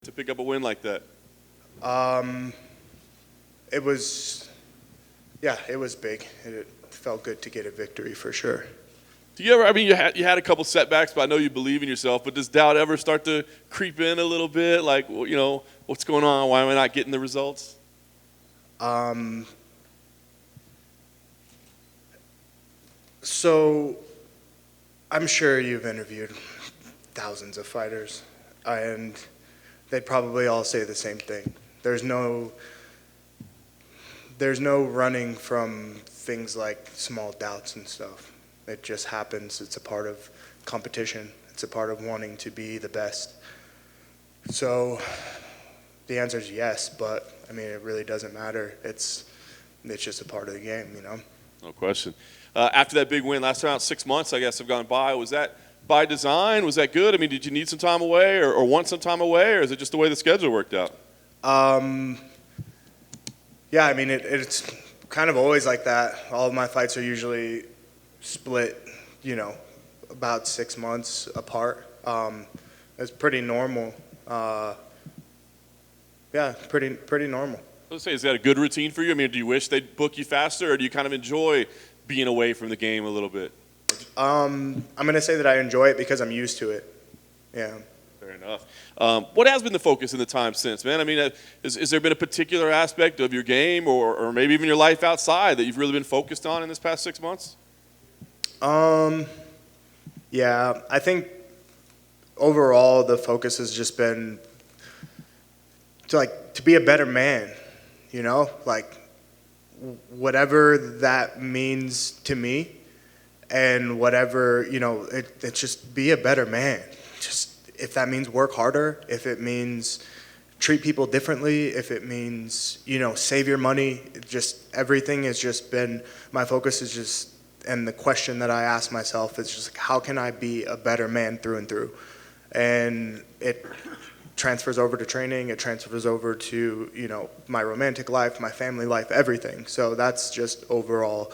to pick up a win like that? Um, it was, yeah, it was big. It felt good to get a victory for sure. Do you ever? I mean, you had a couple setbacks, but I know you believe in yourself. But does doubt ever start to creep in a little bit? Like, well, what's going on? Why am I not getting the results? Um, so I'm sure you've interviewed thousands of fighters, and they'd probably all say the same thing. There's no running from things like small doubts and stuff. It just happens. It's a part of competition. It's a part of wanting to be the best. So the answer is yes, but I mean, it really doesn't matter. It's just a part of the game, you know? No question. After that big win, last around 6 months, I guess, have gone by. Was that by design? Was that good? I mean, did you need some time away or want some time away, or is it just the way the schedule worked out? Yeah, I mean, it's kind of always like that. All of my fights are usually split, about 6 months apart. It's pretty normal. Yeah, pretty normal. Let's say, is that a good routine for you? I mean, do you wish they'd book you faster, or do you kind of enjoy being away from the game a little bit? I'm going to say that I enjoy it because I'm used to it. Yeah. Fair enough. What has been the focus in the time since, man? I mean, is there been a particular aspect of your game or maybe even your life outside that you've really been focused on in this past 6 months? Yeah, I think overall the focus has just been to be a better man, like whatever that means to me, and whatever it's just be a better man. Just if that means work harder, if it means treat people differently, if it means save your money, just everything has just been my focus is just, and the question that I ask myself is just how can I be a better man through and through, and it transfers over to training, it transfers over to my romantic life, my family life, everything. So that's just overall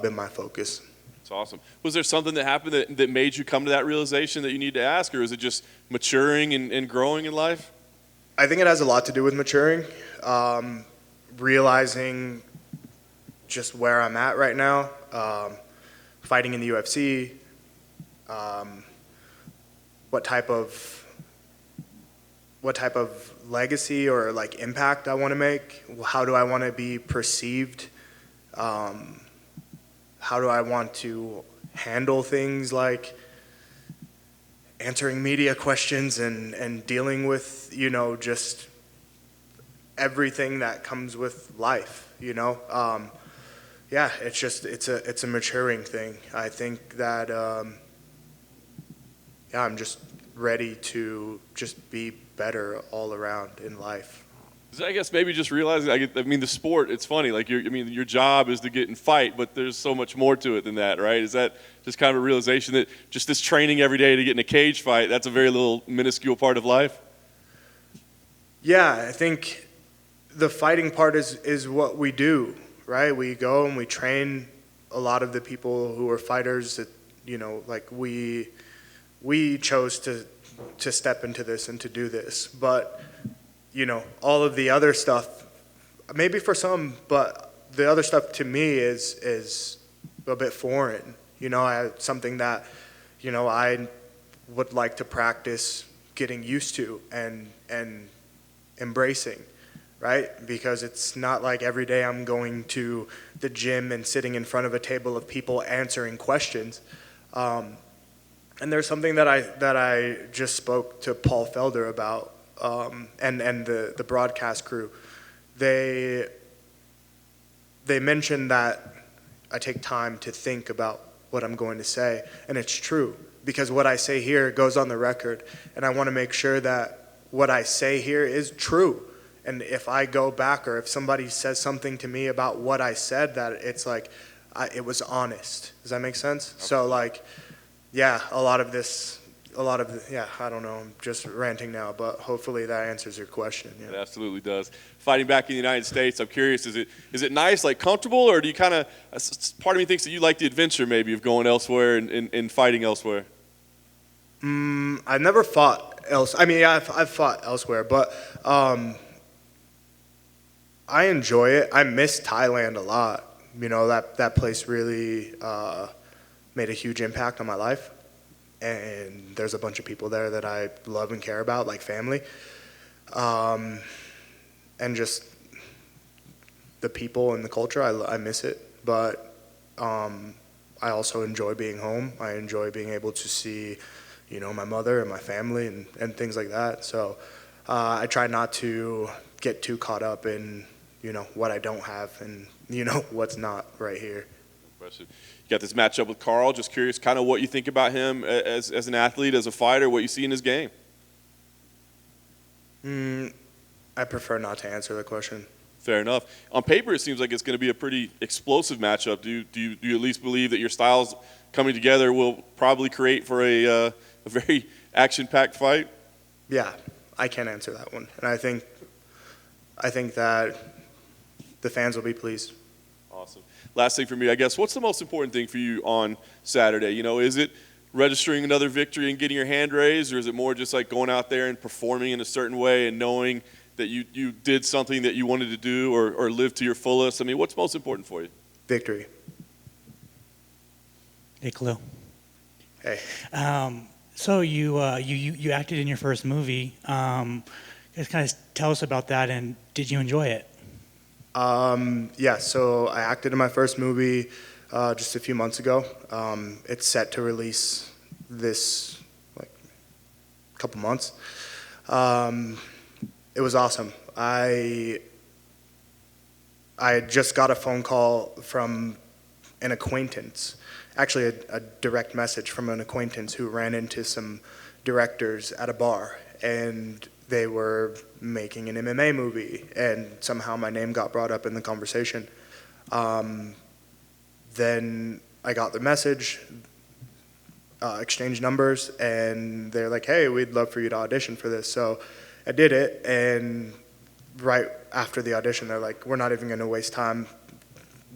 been my focus. That's awesome. Was there something that happened that made you come to that realization that you need to ask, or is it just maturing and growing in life? I think it has a lot to do with maturing, realizing just where I'm at right now, fighting in the UFC, what type of legacy or like impact I want to make. How do I want to be perceived? How do I want to handle things like answering media questions and dealing with, just everything that comes with life, Yeah, it's a maturing thing. I think that, I'm just ready to just be better all around in life. I guess maybe just realizing, the sport, it's funny, like your job is to get and fight, but there's so much more to it than that, right? Is that just kind of a realization that just this training every day to get in a cage fight, that's a very little minuscule part of life? Yeah, I think the fighting part is what we do, right? We go and we train a lot of the people who are fighters that, like we chose to step into this and to do this, but all of the other stuff, maybe for some, but the other stuff to me is a bit foreign. Something that, I would like to practice getting used to and embracing, right? Because it's not like every day I'm going to the gym and sitting in front of a table of people answering questions. And there's something that I just spoke to Paul Felder about, and the broadcast crew. They mentioned that I take time to think about what I'm going to say, and it's true because what I say here goes on the record, and I want to make sure that what I say here is true. And if I go back or if somebody says something to me about what I said, that it's like it was honest. Does that make sense? Okay. So yeah, I don't know, I'm just ranting now, but hopefully that answers your question. Yeah. It absolutely does. Fighting back in the United States, I'm curious, is it nice, like comfortable, or do you kind of, part of me thinks that you like the adventure maybe of going elsewhere and fighting elsewhere? I've never fought else. I mean, I've fought elsewhere, but I enjoy it. I miss Thailand a lot. You know, that place really made a huge impact on my life. And there's a bunch of people there that I love and care about, like family. And just the people and the culture, I miss it. But I also enjoy being home. I enjoy being able to see, you know, my mother and my family and things like that. So I try not to get too caught up in, you know, what I don't have and, you know, what's not right here. Question. You got this matchup with Carl. Just curious kind of what you think about him as an athlete, as a fighter, what you see in his game. I prefer not to answer the question. Fair enough. On paper, it seems like it's going to be a pretty explosive matchup. Do you at least believe that your styles coming together will probably create for a very action-packed fight? Yeah, I can't answer that one. And I think that the fans will be pleased. Awesome. Last thing for me, I guess, what's the most important thing for you on Saturday? You know, is it registering another victory and getting your hand raised, or is it more just like going out there and performing in a certain way and knowing that you did something that you wanted to do or live to your fullest? I mean, what's most important for you? Victory. Hey, Khalil. Hey. So you acted in your first movie. Just kind of tell us about that, and did you enjoy it? Yeah, so I acted in my first movie just a few months ago. It's set to release this like couple months. It was awesome. I just got a phone call from an acquaintance, actually a direct message from an acquaintance who ran into some directors at a bar, and they were making an MMA movie, and somehow my name got brought up in the conversation. Then I got the message, exchanged numbers, and they're like, hey, we'd love for you to audition for this. So I did it, and right after the audition, they're like, we're not even going to waste time.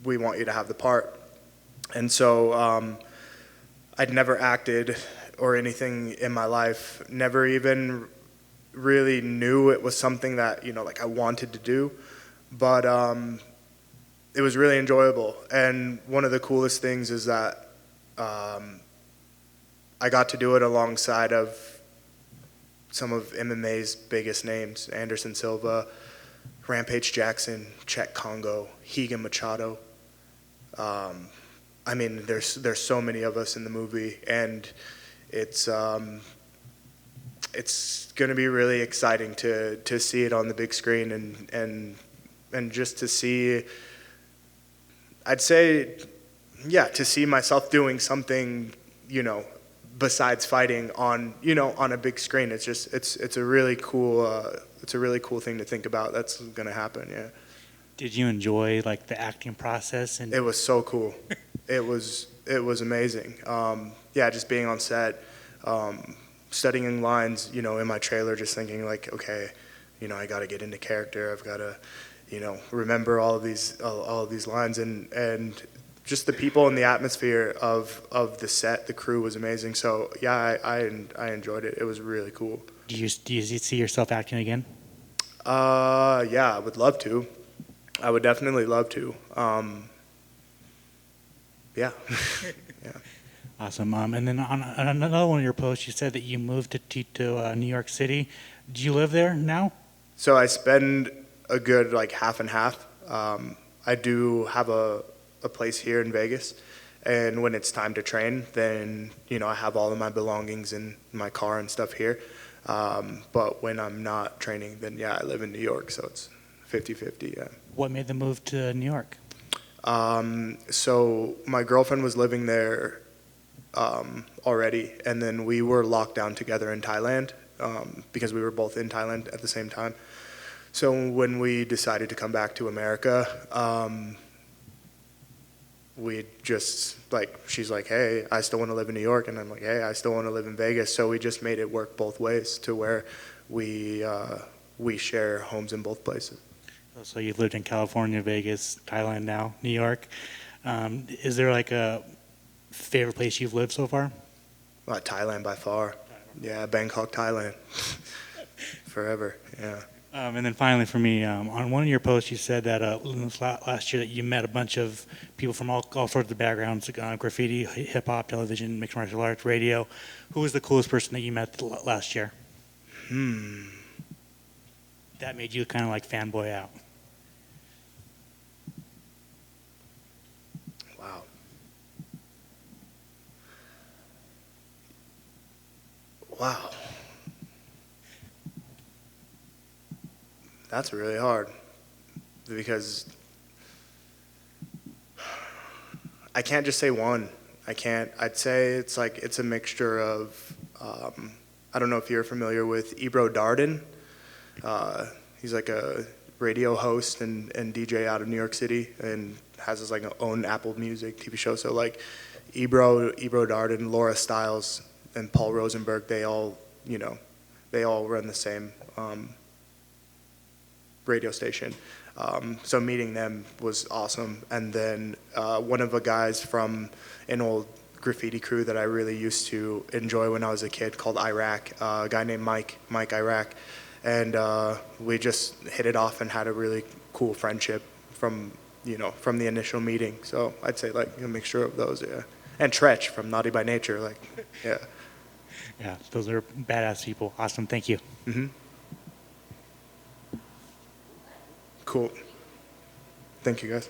We want you to have the part. And so I'd never acted or anything in my life, never even really knew it was something that, you know, like I wanted to do, but it was really enjoyable. And one of the coolest things is that I got to do it alongside of some of MMA's biggest names: Anderson Silva, Rampage Jackson, Czech Congo, Higa Machado. I mean, there's so many of us in the movie, and it's going to be really exciting to see it on the big screen and just to see, I'd say, yeah, to see myself doing something, you know, besides fighting on, you know, on a big screen. It's just it's a really cool thing to think about. That's going to happen. Yeah. Did you enjoy like the acting process? And it was so cool. It was amazing. Yeah, just being on set. Studying lines, you know, in my trailer, just thinking like, okay, you know, I got to get into character. I've got to, you know, remember all of these lines, and just the people and the atmosphere of the set, the crew was amazing. So yeah, I enjoyed it. It was really cool. do you see yourself acting again? Yeah, I would love to. I would definitely love to. Yeah. Yeah. Awesome. And then on another one of your posts, you said that you moved to New York City. Do you live there now? So I spend a good like half and half. I do have a place here in Vegas, and when it's time to train, then, you know, I have all of my belongings in my car and stuff here. But when I'm not training, then yeah, I live in New York, so it's 50-50, yeah. What made the move to New York? So my girlfriend was living there already, and then we were locked down together in Thailand because we were both in Thailand at the same time. So when we decided to come back to America, we just, like, she's like, hey, I still want to live in New York, and I'm like, hey, I still want to live in Vegas. So we just made it work both ways to where we share homes in both places. So you've lived in California, Vegas, Thailand now, New York. Is there like a favorite place you've lived so far? Thailand by far. Yeah, Bangkok, Thailand. Forever, yeah. And then finally for me, on one of your posts, you said that last year that you met a bunch of people from all sorts of backgrounds, graffiti, hip hop, television, mixed martial arts, radio. Who was the coolest person that you met last year? That made you kind of like fanboy out. Wow. Wow. That's really hard because I can't just say one. I can't. I'd say it's like it's a mixture of. I don't know if you're familiar with Ebro Darden. He's like a radio host and DJ out of New York City and has his like own Apple Music TV show. So like Ebro Darden, Laura Stiles, and Paul Rosenberg, they all run the same radio station. So meeting them was awesome. And then one of the guys from an old graffiti crew that I really used to enjoy when I was a kid called Iraq, a guy named Mike Iraq. And we just hit it off and had a really cool friendship from the initial meeting. So I'd say like a mixture of those, yeah. And Tretch from Naughty by Nature, like, yeah. Yeah, those are badass people. Awesome, thank you. Mm-hmm. Cool. Thank you, guys.